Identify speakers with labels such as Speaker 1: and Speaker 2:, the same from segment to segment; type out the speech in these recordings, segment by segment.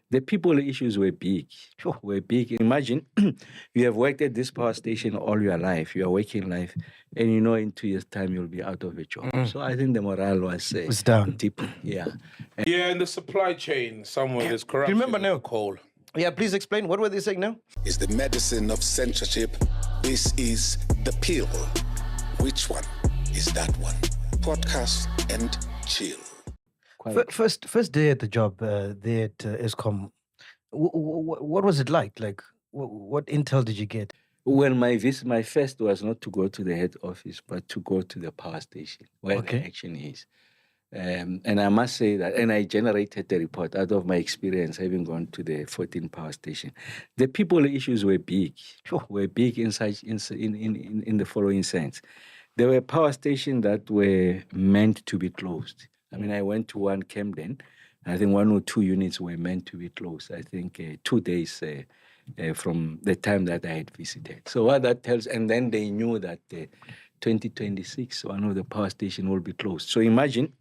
Speaker 1: The people issues were big. Sure, were big. Imagine you have worked at this power station all your life, your working life, and you know in 2 years' time you'll be out of a job. So I think the morale was
Speaker 2: It's down.
Speaker 1: deep. Yeah.
Speaker 3: Yeah, in the supply chain, somewhere there's corruption.
Speaker 2: remember
Speaker 3: in
Speaker 2: now?
Speaker 3: the coal.
Speaker 2: Yeah, please explain. What were they saying now?
Speaker 4: Is the medicine of censorship. This is the pill. Which one is that one? Podcast and chill.
Speaker 2: First day at the job there at Eskom, what was it like? Like, what intel did you get?
Speaker 1: Well, my first was not to go to the head office, but to go to the power station where the action is. And I must say that, and I generated the report out of my experience having gone to the 14 power station. The people issues were big. Sure, were big in the following sense. There were power stations that were meant to be closed. I mean, I went to one Camden. I think 1 or 2 units were meant to be closed. I think 2 days from the time that I had visited. So what that tells, and then they knew that 2026, one of the power stations will be closed. So imagine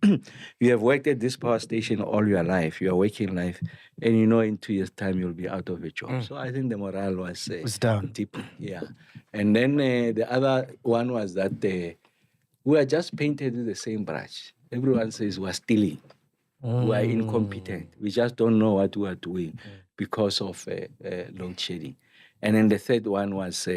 Speaker 1: you have worked at this power station all your life, your working life, and you know in 2 years' time you'll be out of a job. So I think the morale was
Speaker 2: down.
Speaker 1: deep. Yeah. And then the other one was that we are just painted with the same brush. Everyone says we're stealing. We are incompetent. We just don't know what we are doing because of load shedding. And then the third one was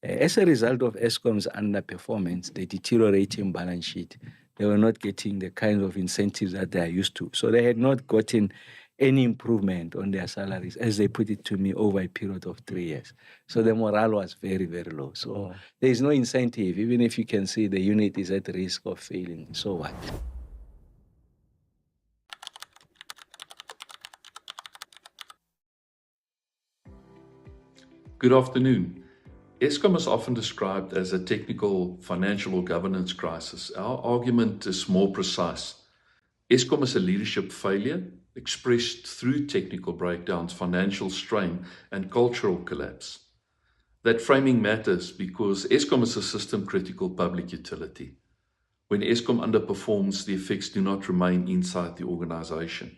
Speaker 1: as a result of Eskom's underperformance, the deteriorating balance sheet, they were not getting the kind of incentives that they are used to. So they had not gotten any improvement on their salaries, as they put it to me, over a period of 3 years. So the morale was very, very low. So there is no incentive, even if you can see the unit is at risk of failing. So what?
Speaker 5: Good afternoon. Eskom is often described as a technical, financial or governance crisis. Our argument is more precise. Eskom is a leadership failure expressed through technical breakdowns, financial strain and cultural collapse. That framing matters because Eskom is a system-critical public utility. When Eskom underperforms, the effects do not remain inside the organization.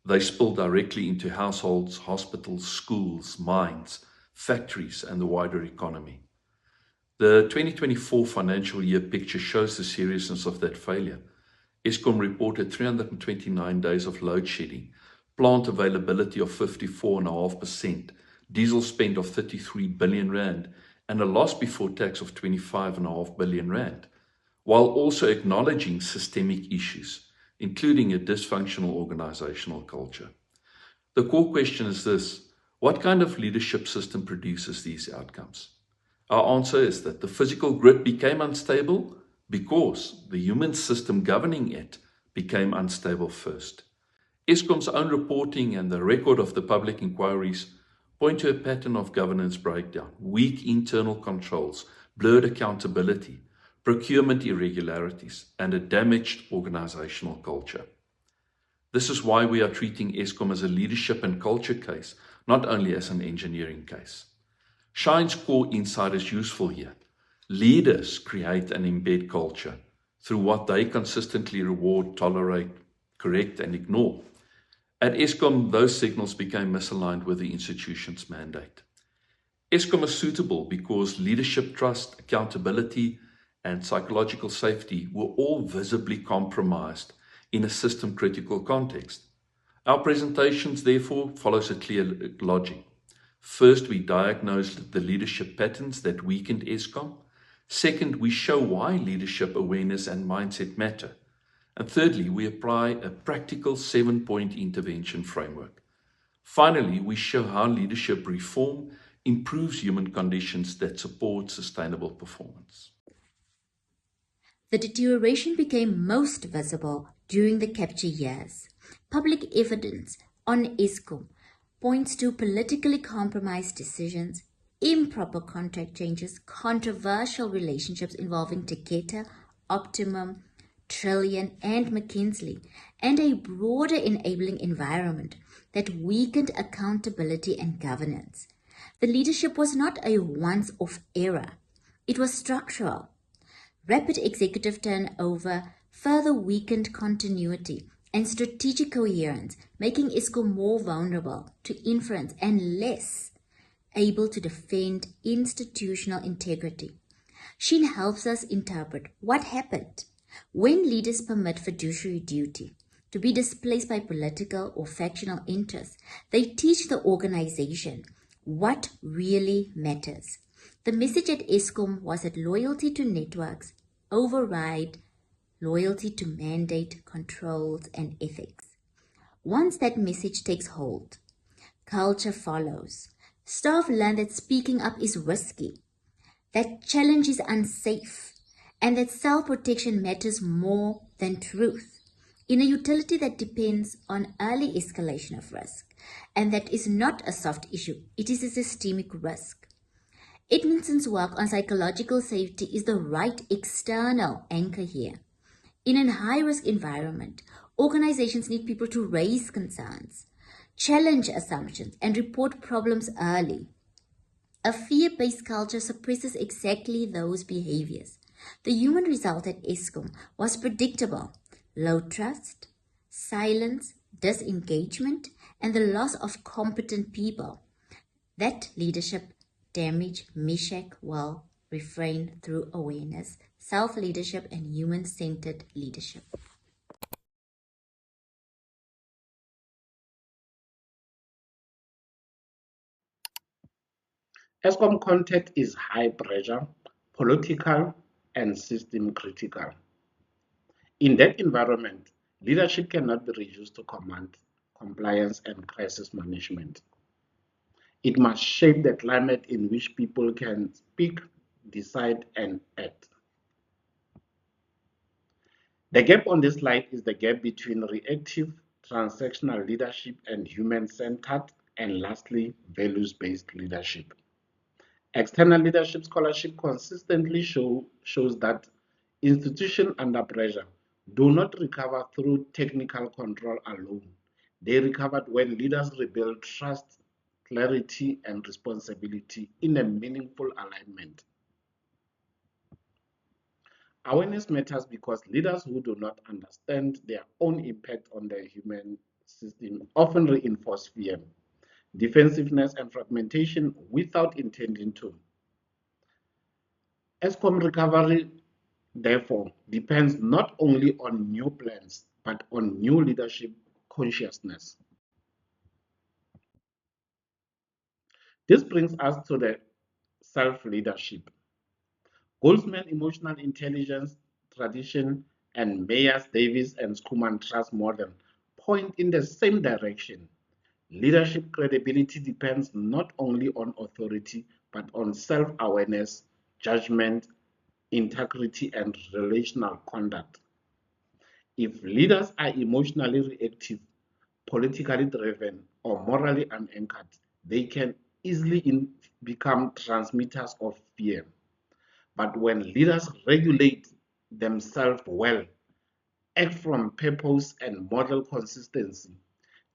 Speaker 5: They spill directly into households, hospitals, schools, mines, factories and the wider economy. The 2024 financial year picture shows the seriousness of that failure. Eskom reported 329 days of load shedding, plant availability of 54.5%, diesel spend of 33 billion rand, and a loss before tax of 25.5 billion rand, while also acknowledging systemic issues, including a dysfunctional organizational culture. The core question is this: what kind of leadership system produces these outcomes? Our answer is that the physical grid became unstable because the human system governing it became unstable first. Eskom's own reporting and the record of the public inquiries point to a pattern of governance breakdown, weak internal controls, blurred accountability, procurement irregularities, and a damaged organizational culture. This is why we are treating Eskom as a leadership and culture case, not only as an engineering case. Shine's core insight is useful here. Leaders create and embed culture through what they consistently reward, tolerate, correct, and ignore. At Eskom, those signals became misaligned with the institution's mandate. Eskom is suitable because leadership trust, accountability, and psychological safety were all visibly compromised in a system-critical context. Our presentations, therefore, follows a clear logic. First, we diagnosed the leadership patterns that weakened Eskom. Second, we show why leadership awareness and mindset matter. And thirdly, we apply a practical 7-point intervention framework. Finally, we show how leadership reform improves human conditions that support sustainable performance.
Speaker 6: The deterioration became most visible during the capture years. Public evidence on Eskom points to politically compromised decisions, improper contract changes, controversial relationships involving Takeda, Optimum, Trillion, and McKinsey, and a broader enabling environment that weakened accountability and governance. The leadership was not a once-off error. It was structural. Rapid executive turnover further weakened continuity, and strategic coherence, making Eskom more vulnerable to inference and less able to defend institutional integrity. She helps us interpret what happened when leaders permit fiduciary duty to be displaced by political or factional interests. They teach the organization what really matters. The message at Eskom was that loyalty to networks override loyalty to mandate, controls, and ethics. Once that message takes hold, culture follows. Staff learn that speaking up is risky, that challenge is unsafe, and that self-protection matters more than truth. In a utility that depends on early escalation of risk, and that is not a soft issue, it is a systemic risk. Edmonton's work on psychological safety is the right external anchor here. In a high-risk environment, organizations need people to raise concerns, challenge assumptions, and report problems early. A fear-based culture suppresses exactly those behaviors. The human result at Eskom was predictable: low trust, silence, disengagement, and the loss of competent people. That leadership damage Meshach will refrain through awareness, self-leadership, and human-centered leadership.
Speaker 7: Eskom context is high pressure, political, and system critical. In that environment, leadership cannot be reduced to command, compliance, and crisis management. It must shape the climate in which people can speak, decide, and act. The gap on this slide is the gap between reactive, transactional leadership and human-centered, and lastly, values-based leadership. External leadership scholarship consistently shows that institutions under pressure do not recover through technical control alone. They recovered when leaders rebuild trust, clarity, and responsibility in a meaningful alignment. Awareness matters because leaders who do not understand their own impact on the human system often reinforce fear, defensiveness, and fragmentation without intending to. Eskom recovery, therefore, depends not only on new plans, but on new leadership consciousness. This brings us to the self-leadership. Goldsman emotional intelligence tradition and Mayers, Davis, and Skuman trust model point in the same direction. Leadership credibility depends not only on authority, but on self-awareness, judgment, integrity, and relational conduct. If leaders are emotionally reactive, politically driven, or morally unanchored, they can easily become transmitters of fear. But when leaders regulate themselves well, act from purpose, and model consistency,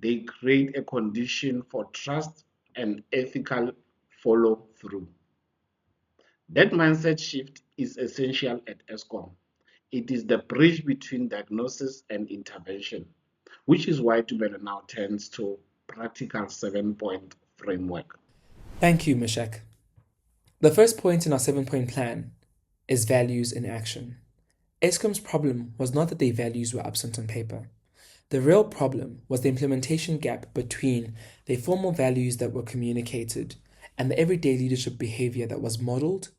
Speaker 7: they create a condition for trust and ethical follow through. That mindset shift is essential at Eskom. It is the bridge between diagnosis and intervention, which is why Tumelo now turns to practical 7-point framework.
Speaker 8: Thank you, Meshach. The first point in our 7-point plan is values in action. Eskom's problem was not that their values were absent on paper. The real problem was the implementation gap between their formal values that were communicated and the everyday leadership behavior that was modeled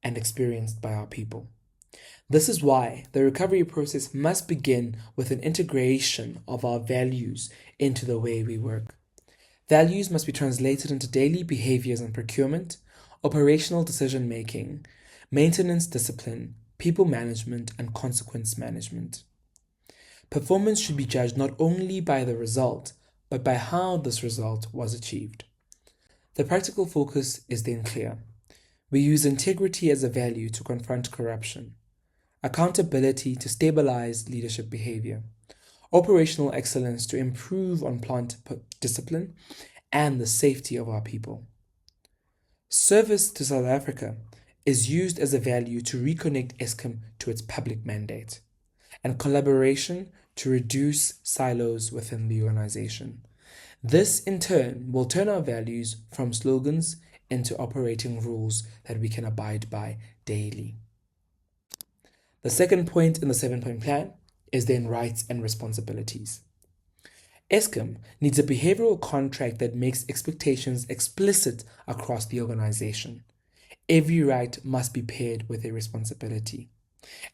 Speaker 8: and experienced by our people. This is why the recovery process must begin with an integration of our values into the way we work. Values must be translated into daily behaviors and procurement, operational decision-making, maintenance discipline, people management, and consequence management. Performance should be judged not only by the result, but by how this result was achieved. The practical focus is then clear. We use integrity as a value to confront corruption, accountability to stabilize leadership behavior, operational excellence to improve on plant discipline and the safety of our people. Service to South Africa is used as a value to reconnect Eskom to its public mandate, and collaboration to reduce silos within the organization. This, in turn, will turn our values from slogans into operating rules that we can abide by daily. The second point in the 7-point plan is then rights and responsibilities. Eskom needs a behavioral contract that makes expectations explicit across the organization. Every right must be paired with a responsibility,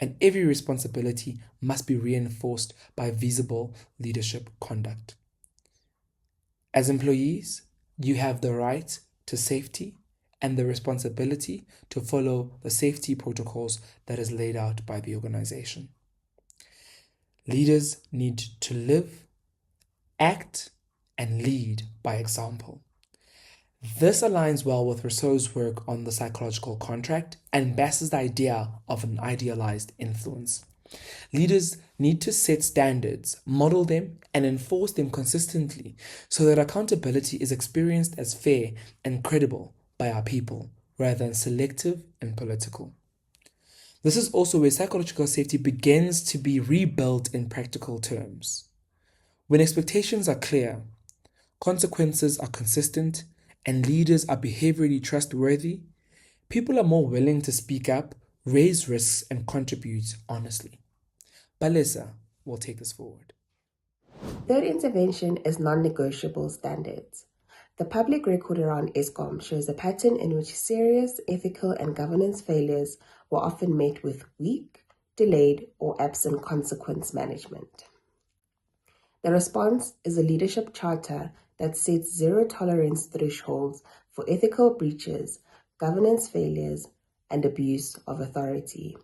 Speaker 8: and every responsibility must be reinforced by visible leadership conduct. As employees, you have the right to safety and the responsibility to follow the safety protocols that is laid out by the organization. Leaders need to live, act, and lead by example. This aligns well with Rousseau's work on the psychological contract and Bass's idea of an idealized influence. Leaders need to set standards, model them, and enforce them consistently so that accountability is experienced as fair and credible by our people, rather than selective and political. This is also where psychological safety begins to be rebuilt in practical terms. When expectations are clear, consequences are consistent, and leaders are behaviorally trustworthy, people are more willing to speak up, raise risks, and contribute honestly. Balesa will take this forward.
Speaker 9: Third intervention is non-negotiable standards. The public record around Eskom shows a pattern in which serious ethical and governance failures were often met with weak, delayed, or absent consequence management. The response is a leadership charter that sets zero-tolerance thresholds for ethical breaches, governance failures, and abuse of authority,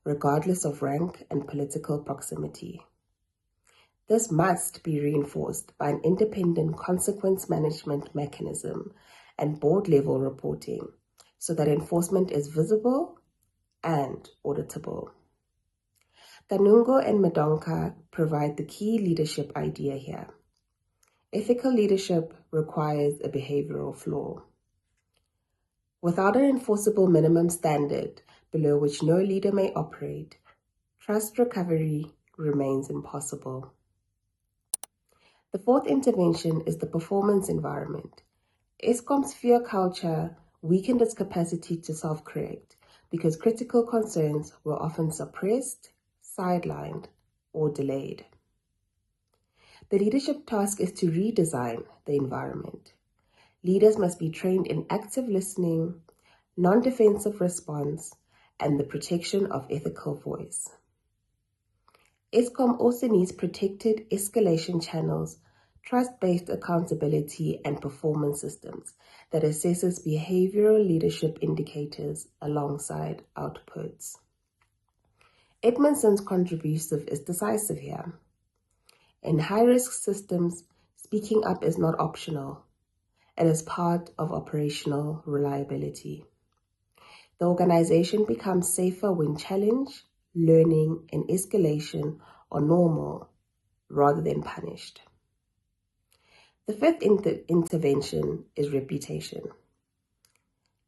Speaker 9: regardless of rank and political proximity. This must be reinforced by an independent consequence management mechanism and board-level reporting so that enforcement is visible and auditable. Kanungo and Madonka provide the key leadership idea here. Ethical leadership requires a behavioral flaw. Without an enforceable minimum standard below which no leader may operate, trust recovery remains impossible. The fourth intervention is the performance environment. Eskom's fear culture weakened its capacity to self-correct because critical concerns were often suppressed, sidelined, or delayed. The leadership task is to redesign the environment. Leaders must be trained in active listening, non-defensive response, and the protection of ethical voice. Eskom also needs protected escalation channels, trust-based accountability, and performance systems that assesses behavioral leadership indicators alongside outputs. Edmondson's contributive is decisive here. In high-risk systems, speaking up is not optional. It is part of operational reliability. The organization becomes safer when challenge, learning, and escalation are normal rather than punished. The fifth intervention is reputation.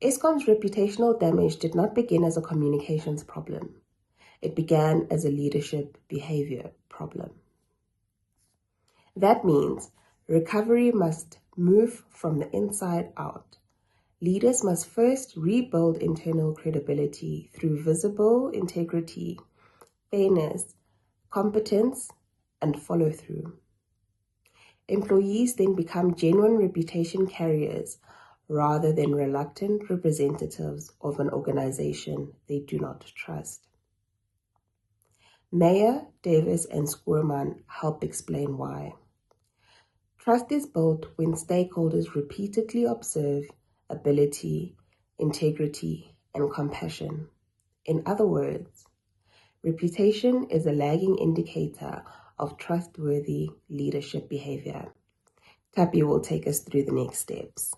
Speaker 9: Eskom's reputational damage did not begin as a communications problem. It began as a leadership behavior problem. That means recovery must move from the inside out. Leaders must first rebuild internal credibility through visible integrity, fairness, competence, and follow-through. Employees then become genuine reputation carriers rather than reluctant representatives of an organization they do not trust. Meyer, Davis, and Schoorman help explain why. Trust is built when stakeholders repeatedly observe ability, integrity, and compassion. In other words, reputation is a lagging indicator of trustworthy leadership behavior. Tapi will take us through the next steps.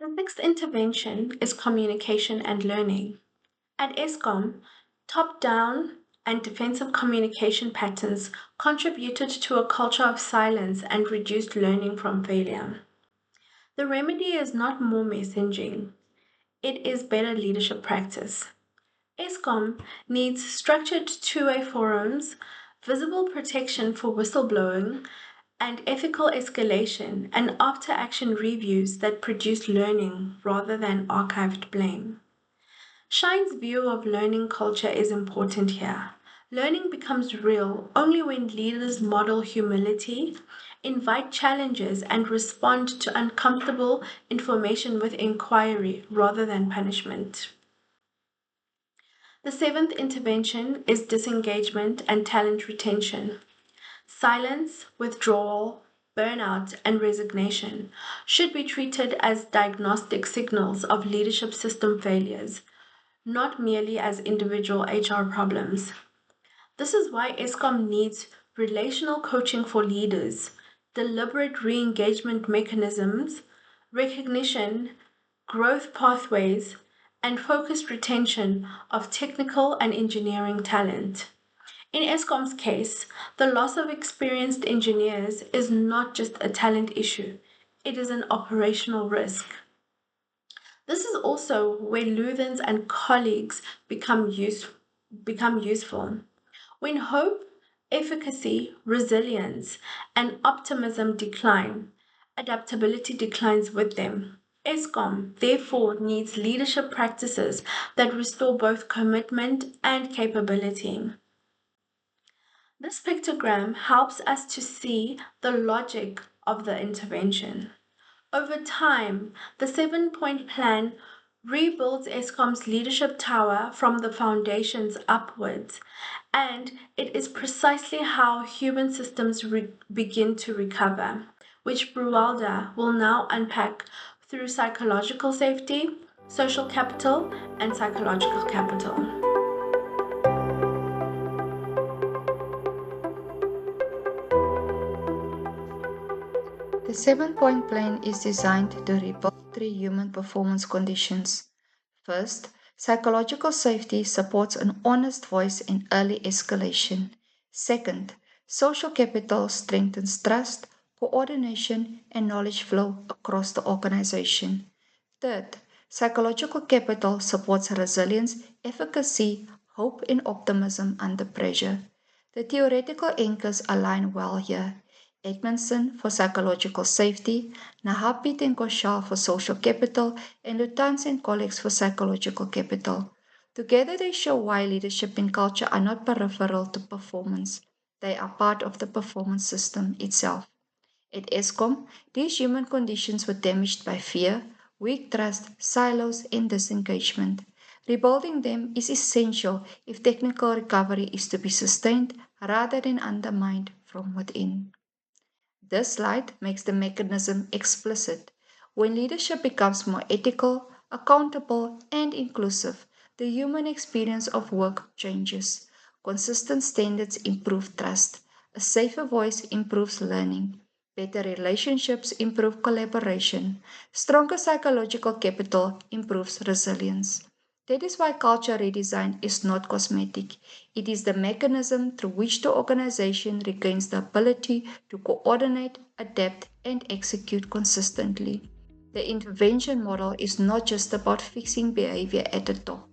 Speaker 10: The sixth intervention is communication and learning. At Eskom, top-down and defensive communication patterns contributed to a culture of silence and reduced learning from failure. The remedy is not more messaging. It is better leadership practice. Eskom needs structured two-way forums, visible protection for whistleblowing, and ethical escalation and after-action reviews that produce learning rather than archived blame. Shine's view of learning culture is important here. Learning becomes real only when leaders model humility, invite challenges, and respond to uncomfortable information with inquiry rather than punishment. The seventh intervention is disengagement and talent retention. Silence, withdrawal, burnout, and resignation should be treated as diagnostic signals of leadership system failures, not merely as individual HR problems. This is why Eskom needs relational coaching for leaders, deliberate re-engagement mechanisms, recognition, growth pathways, and focused retention of technical and engineering talent. In Eskom's case, the loss of experienced engineers is not just a talent issue, it is an operational risk. This is also where Luthans and colleagues become useful. When hope, efficacy, resilience, and optimism decline, adaptability declines with them. Eskom, therefore, needs leadership practices that restore both commitment and capability. This pictogram helps us to see the logic of the intervention. Over time, the 7-point plan rebuilds Eskom's leadership tower from the foundations upwards, and it is precisely how human systems begin to recover, which Bruwalda will now unpack through psychological safety, social capital, and psychological capital.
Speaker 11: The 7-point plan is designed to rebuild 3 human performance conditions. First, psychological safety supports an honest voice in early escalation. Second, social capital strengthens trust, coordination, and knowledge flow across the organization. Third, psychological capital supports resilience, efficacy, hope, and optimism under pressure. The theoretical anchors align well here. Edmondson for psychological safety, Nahapit and Koshal for social capital, and Lutans and colleagues for psychological capital. Together they show why leadership and culture are not peripheral to performance. They are part of the performance system itself. At Eskom, these human conditions were damaged by fear, weak trust, silos, and disengagement. Rebuilding them is essential if technical recovery is to be sustained rather than undermined from within. This slide makes the mechanism explicit. When leadership becomes more ethical, accountable, and inclusive, the human experience of work changes. Consistent standards improve trust. A safer voice improves learning. Better relationships improve collaboration. Stronger psychological capital improves resilience. That is why culture redesign is not cosmetic. It is the mechanism through which the organization regains the ability to coordinate, adapt, and execute consistently. The intervention model is not just about fixing behavior at the top.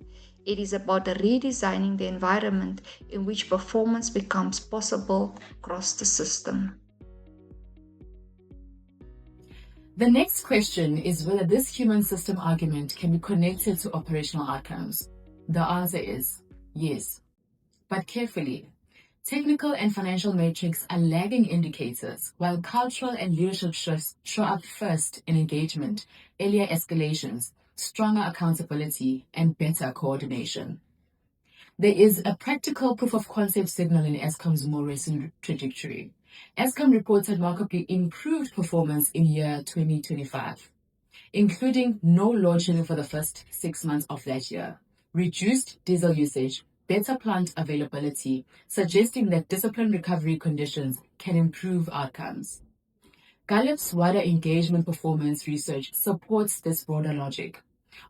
Speaker 11: It is about redesigning the environment in which performance becomes possible across the system.
Speaker 12: The next question is whether this human system argument can be connected to operational outcomes. The answer is yes, but carefully. Technical and financial metrics are lagging indicators, while cultural and leadership shifts show up first in engagement, earlier escalations, stronger accountability, and better coordination. There is a practical proof of concept signal in Eskom's more recent trajectory. Eskom reported markedly improved performance in year 2025, including no load shedding for the first 6 months of that year, reduced diesel usage, better plant availability, suggesting that disciplined recovery conditions can improve outcomes. Gallup's wider engagement performance research supports this broader logic.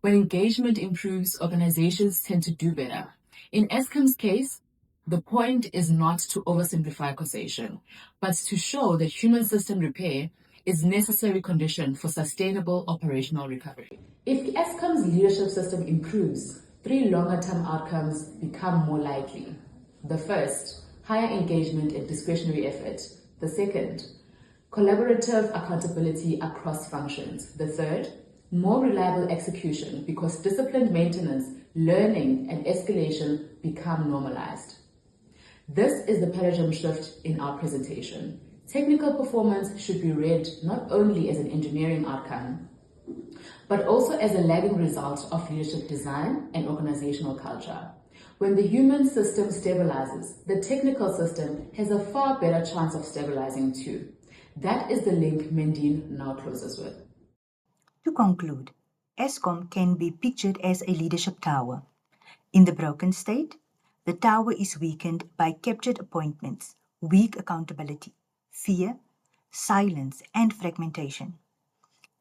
Speaker 12: When engagement improves, organizations tend to do better. In Eskom's case, the point is not to oversimplify causation, but to show that human system repair is necessary condition for sustainable operational recovery. If Eskom's leadership system improves, 3 longer-term outcomes become more likely. The first, higher engagement and discretionary effort. The second, collaborative accountability across functions. The third, more reliable execution because disciplined maintenance, learning, and escalation become normalized. This is the paradigm shift in our presentation. Technical performance should be read not only as an engineering outcome, but also as a lagging result of leadership design and organizational culture. When the human system stabilizes, the technical system has a far better chance of stabilizing too. That is the link Mendine now closes with.
Speaker 13: To conclude, Eskom can be pictured as a leadership tower. In the broken state, the tower is weakened by captured appointments, weak accountability, fear, silence, and fragmentation.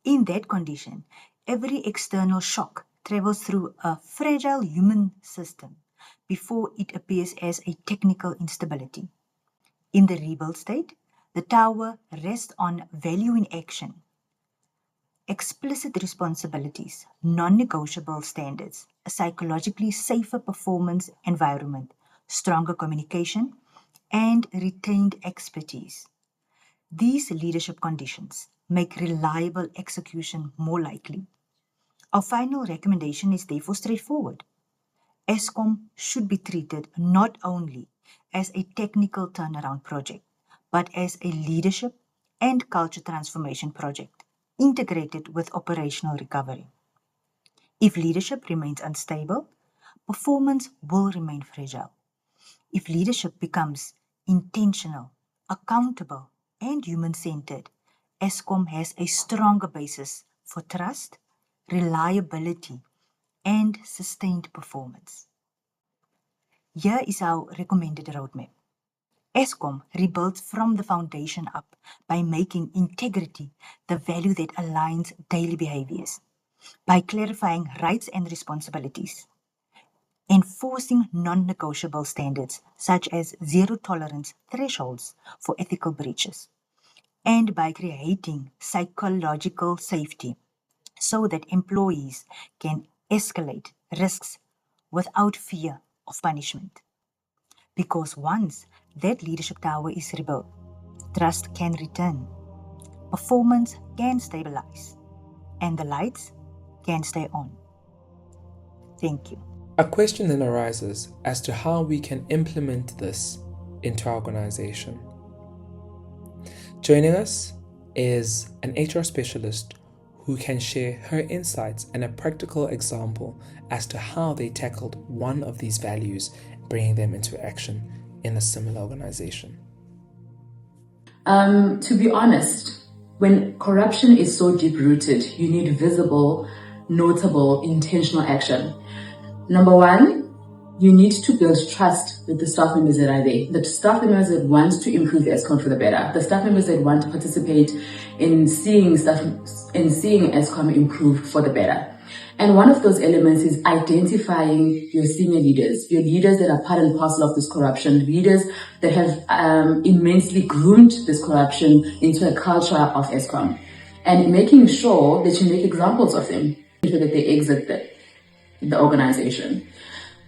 Speaker 13: In that condition, every external shock travels through a fragile human system before it appears as a technical instability. In the rebuild state, the tower rests on value in action, explicit responsibilities, non-negotiable standards, a psychologically safer performance environment, stronger communication, and retained expertise. These leadership conditions make reliable execution more likely. Our final recommendation is therefore straightforward. Eskom should be treated not only as a technical turnaround project, but as a leadership and culture transformation project, integrated with operational recovery. If leadership remains unstable, performance will remain fragile. If leadership becomes intentional, accountable, and human-centered, Eskom has a stronger basis for trust, reliability, and sustained performance. Here is our recommended roadmap. Eskom rebuilds from the foundation up by making integrity the value that aligns daily behaviors, by clarifying rights and responsibilities, enforcing non-negotiable standards such as zero-tolerance thresholds for ethical breaches, and by creating psychological safety so that employees can escalate risks without fear of punishment. Because once that leadership tower is rebuilt, trust can return, performance can stabilize, and the lights can stay on. Thank you.
Speaker 8: A question then arises as to how we can implement this into our organization. Joining us is an HR specialist who can share her insights and a practical example as to how they tackled one of these values, bringing them into action in a similar organization.
Speaker 12: To be honest, when corruption is so deep-rooted, you need visible, notable, intentional action. Number one, you need to build trust with the staff members that are there. The staff members that want to improve Eskom for the better. The staff members that want to participate in seeing Eskom improve for the better. And one of those elements is identifying your senior leaders, your leaders that are part and parcel of this corruption, leaders that have immensely groomed this corruption into a culture of Eskom, and making sure that you make examples of them so that they exit the organization.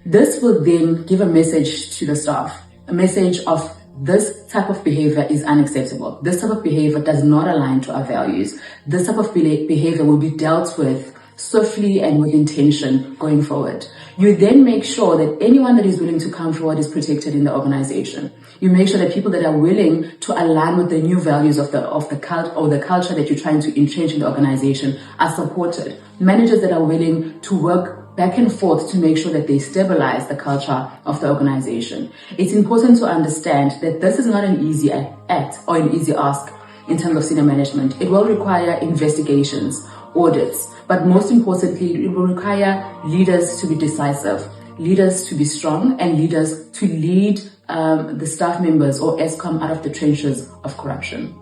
Speaker 12: This will then give a message to the staff, a message of this type of behavior is unacceptable. This type of behavior does not align to our values. This type of behavior will be dealt with swiftly and with intention going forward. You then make sure that anyone that is willing to come forward is protected in the organization. You make sure that people that are willing to align with the new values of the culture that you're trying to entrench in the organization are supported. Managers that are willing to work back and forth to make sure that they stabilize the culture of the organization. It's important to understand that this is not an easy act or an easy ask in terms of senior management. It will require investigations, audits, but most importantly, it will require leaders to be decisive, leaders to be strong, and leaders to lead the staff members or Eskom out of the trenches of corruption.